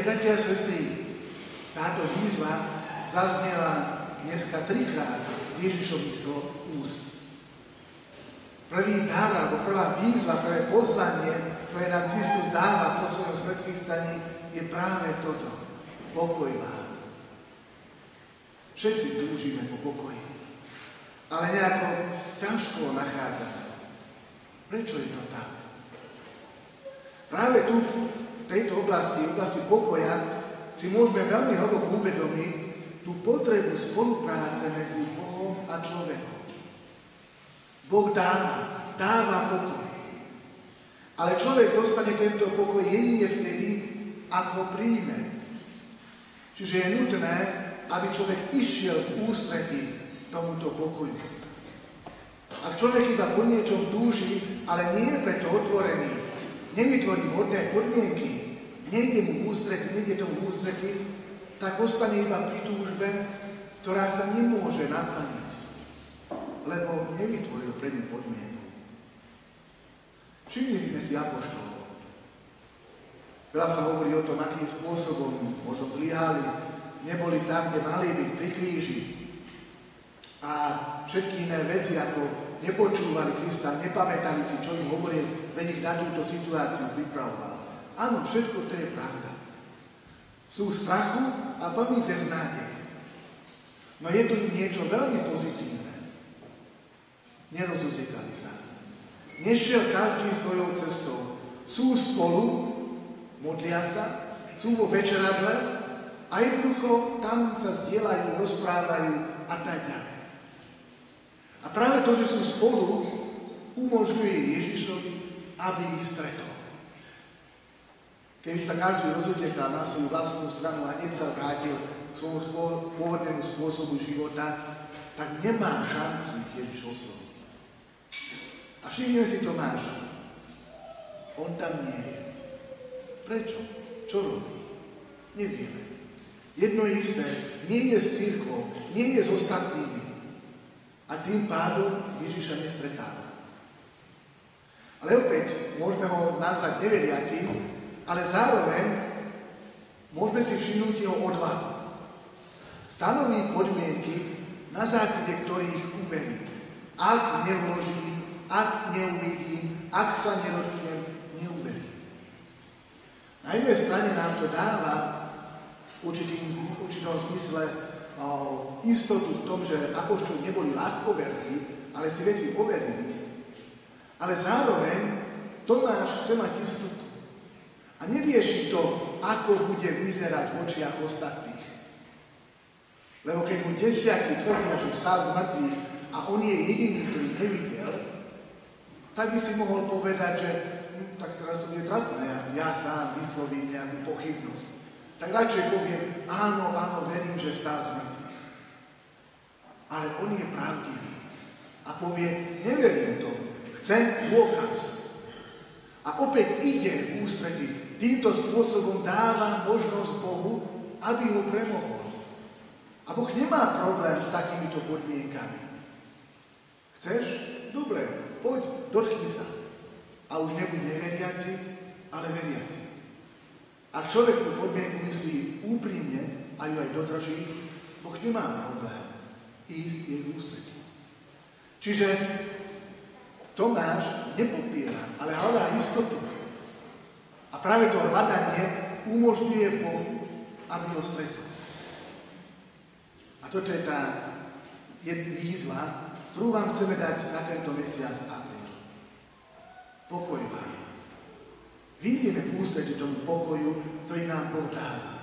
bratia a sestry, táto výzva zaznela dneska 3-krát z Ježišových úst. Prvý dar, alebo prvá výzva, prvé pozvanie, ktoré nám Kristus dáva po svojom zmŕtvychvstaní, je práve toto. Pokoj vám. Všetci túžime po pokoji, ale nejako ťažko ho nachádzame. Prečo je to tak? Práve tu, v tejto oblasti pokoja, si môžeme veľmi hlboko uvedomiť tú potrebu spolupráce medzi Bohom a človekom. Boh dáva pokoj. Ale človek dostane tento pokoj jedine vtedy, ak ho príjme. Čiže je nutné, aby človek išiel v ústretí tomuto pokoju. Ak človek iba po niečom túži, ale nie je preto otvorený, nevytvorí vhodné podmienky, nejde tomu v ústretí, tak ostane iba pri túžbe, ktorá sa nemôže naplniť, lebo nevytvoril pre ňu podmienku. Všimli sme si apoštolov. Veľa sa hovorí o tom, akým spôsobom možno zlyhali, neboli tam, kde mali byť, pri kríži. A všetky iné veci, ako nepočúvali Krista, nepamätali si, čo im hovoril, veď ich na túto situáciu pripravoval. Áno, všetko to je pravda. Sú v strachu a plní beznádeje. No je tu niečo veľmi pozitívne. Nerozutekali sa. Nešiel každý svojou cestou. Sú spolu, modlia sa, sú vo večeradle a jednoducho tam sa zdieľajú, rozprávajú a tak ďalej. A práve to, že sú spolu, umožňuje Ježišovi, aby ich stretol. Keby sa každý rozutekal na svoju vlastnú stranu a hneď sa vrátil k svojmu pôvodnému spôsobu života, tak nemá šancu ich Ježiš osloviť. A všimneme si Tomáša. On tam nie je. Prečo? Čo robí? Nevieme. Jedno isté, nie je s cirkvou, nie je s ostatnými. A tým pádom Ježiša nestretáva. Ale opäť, môžeme ho nazvať neveriacím, ale zároveň môžeme si všimnúť jeho odvahu. Stanoví podmienky, na základe ktorých uverí. Ak nevloží, ak neuvidím, ak sa nedotknem, neuverím. Na jednej strane nám to dáva v určitom zmysle istotu v tom, že apoštoli neboli ľahkoverní, ale si veci overili. Ale zároveň Tomáš chce mať istotu. A nerieši to, ako bude vyzerať v očiach ostatných. Lebo keď mu 10 tvrdia, že vstal z mŕtvych a on je jediný, ktorý nevidel, tak by si mohol povedať, že tak teraz to bude trápne, ja sám vyslovím nejakú pochybnosť. Tak radšej poviem, áno, verím, že vstal z mŕtvych. Ale on je pravdivý a povie, neverím to, chcem dôkaz. A opäť ide v ústretí. Týmto spôsobom dáva možnosť Bohu, aby ho premohol. A Boh nemá problém s takýmito podmienkami. Chceš? Dobre, poď, dotkni sa. A už nebuď neveriaci, ale veriaci. Ak človek tú podmienku myslí úprimne a ju aj dodrží, Boh nemá problém ísť jej v ústretí. Čiže Tomáš nepopiera, ale hľadá istotu. A práve to hľadanie umožňuje Bohu, aby ho stretol. A toto je tá výzva, ktorú vám chceme dať na tento mesiac apríl. Pokoj vám. Vyjdeme v ústretí tomu pokoju, ktorý nám Boh dáva.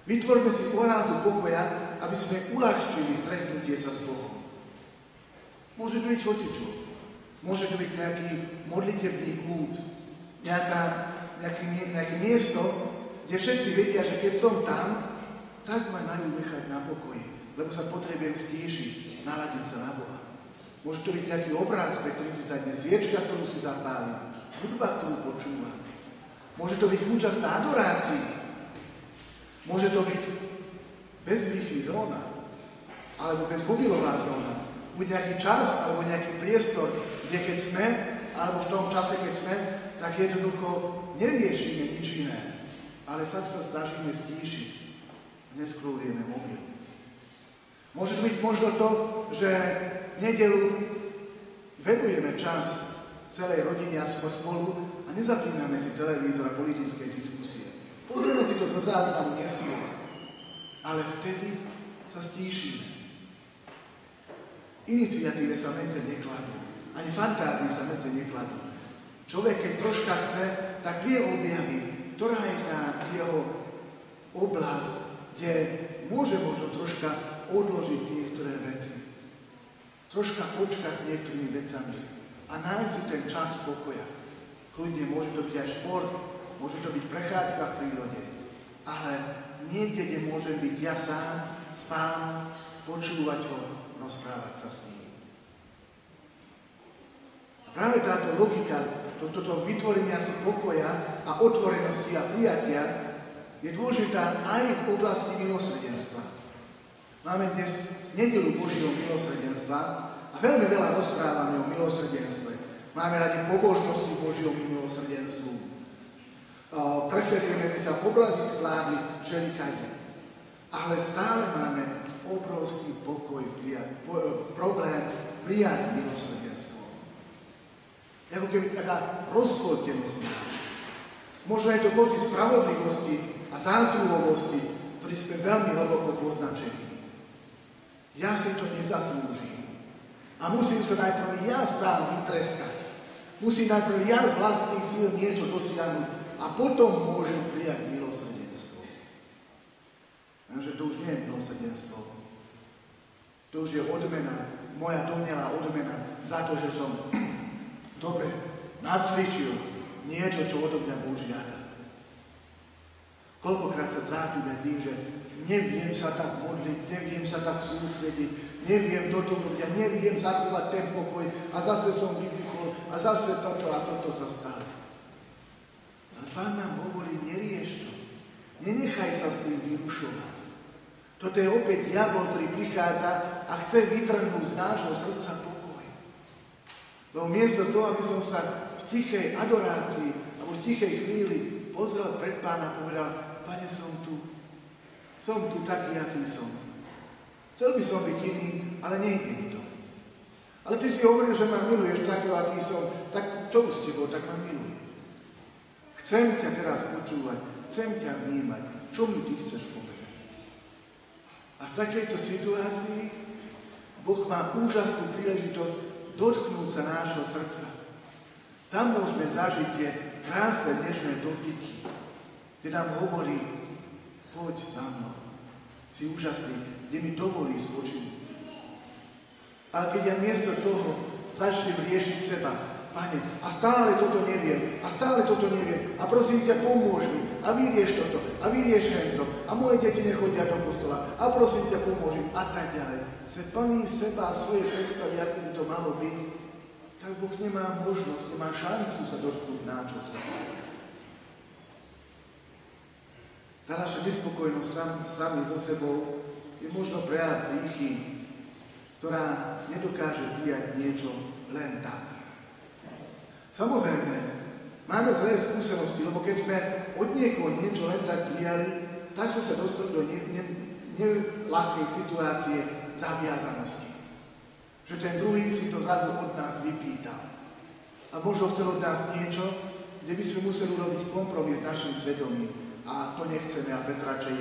Vytvorme si oázu pokoja, aby sme uľahčili stretnutie sa s Bohom. Môže to byť hocičo. Môže to byť nejaký modlitebný kút, nejaké miesto, kde všetci vedia, že keď som tam, tak ma majú nechať na pokoji, lebo sa potrebujem stíšiť, naladiť sa na Boha. Môže to byť nejaký obraz, pre ktorý si zadne sviečka, ktorú si zapálim, hudba, ktorú počúvam. Môže to byť účasť na adorácii. Môže to byť bez Wi-Fi zóna, alebo bez mobilová zóna. Buď nejaký čas, alebo nejaký priestor, kde keď sme, alebo v tom čase, keď sme, tak jednoducho neriešime nič iné, ale fakt sa snažíme stíšiť. Neskrolujeme mobil. Môže byť možno to, že v nedeľu venujeme čas celej rodine a spolu a nezapíname si televízor a politické diskusie. Pozrieme si to zo záznamu neskôr, ale vtedy sa stíšime. Iniciatíve sa medze nekladú, ani fantázii sa medze nekladú. Človek, keď troška chce, tak vie objaviť, ktorá je tá jeho oblasť, kde môže možno troška odložiť niektoré veci. Troška počkať s niektorými vecami a nájsť si ten čas pokoja. Kľudne môže to byť aj šport, môže to byť prechádzka v prírode, ale niekde, kde môže byť ja sám s Pánom, počúvať ho, rozprávať sa s ním. A práve táto logika toto vytvorenia si pokoja a otvorenosti a prijatia je dôležitá aj v oblasti milosrdenstva. Máme dnes nedeľu Božieho milosrdenstva a veľmi veľa rozprávame o milosrdenstve. Máme radi pobožnosti Božieho milosrdenstvu. Preferujeme, aby sa obrazy vládli všelikade. Ale stále máme obrovský problém prijať milosrdenstvo. Ako keby taká rozpoltenosť. Možno je to pocit spravodlivosti a zásluhovosti, ktorý sme veľmi hlboko poznačení. Ja si to nezaslúžim. A musím sa najprv ja sám vytreskať. Musím najprv ja z vlastných síl niečo dosiahnuť a potom môžem prijať milosrdenstvo. Takže to už nie je milosrdenstvo. To už je odmena, moja domnelá odmena za to, že som dobre nacvičil niečo, čo odo mňa Boh žiada. Koľkokrát sa trápime tým, že neviem sa tak modliť, neviem sa tak sústrediť, neviem toto robiť, neviem zachovať ten pokoj a zase som vybuchol a zase toto a toto sa stalo. Ale Pán nám hovorí, nerieš to. Nenechaj sa s tým vyrušovať. Toto je opäť diabol, ktorý prichádza a chce vytrhnúť z nášho srdca pokoj. Lebo miesto toho, aby som sa v tichej adorácii alebo v tichej chvíli pozrel pred Pána a povedal, Pane, som tu taký, aký som. Chcel by som byť iný, ale nejde mi to. Ale ty si hovoril, že ma miluješ takého, aký som, tak čo s tebou, tak ma miluj. Chcem ťa teraz počúvať, chcem ťa vnímať, čo mi ty chceš povedať. A v takejto situácii Boh má úžasnú príležitosť dotknúť sa nášho srdca. Tam môžeme zažiť tie krásne dnešné dotyky, kde nám hovorí, poď za mnou, si úžasný, kde mi dovolí spočinúť. Ale keď ja miesto toho začnem riešiť seba, Pane, a stále toto neviem, a prosím ťa, pomôž mi, a vyrieš toto, a vyriešem to, a moje deti nechodia do kostola, a prosím ťa, pomôž im, a tak ďalej. Sme plní seba a svoje predstavy, ako by to malo byť, tak Boh nemá možnosť, nemá šancu sa dotknúť nášho srdca. Tá naša nespokojnosť sami so sebou je možno prejav pýchy, ktorá nedokáže prijať niečo len tak. Samozrejme, máme zlé skúsenosti, lebo keď sme od niekoho niečo len tak prijali, tak sme sa dostali do neľahkej situácie zaviazanosti. Že ten druhý si to zrazu od nás vypýtal. A možno chcel od nás niečo, kde by sme museli urobiť kompromis s našim svedomím. A to nechceme, a preto radšej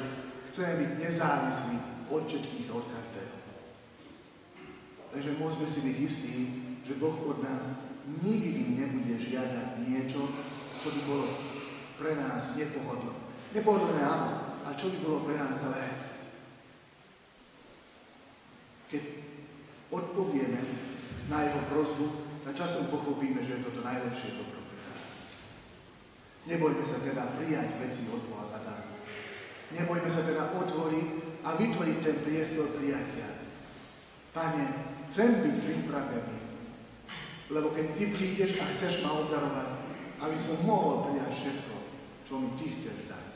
chceme byť nezávislí od všetkých, od každého. Takže môžeme si byť istí, že Boh od nás nikdy nebude žiadať niečo, čo by bolo pre nás nepohodlné. Nepohodlné áno, ale čo by bolo pre nás zlé. Keď odpovieme na jeho prosbu, tak časom pochopíme, že je to najlepšie dobro pre nás. Nebojme sa teda prijať veci od Boha zadarmo. Nebojme sa teda otvoriť a vytvoriť ten priestor prijatia. Pane, chcem byť pripravený, lebo keď ty prídeš a chceš ma obdarovať, aby som mohol prijať všetko, čo mi ty chceš dať.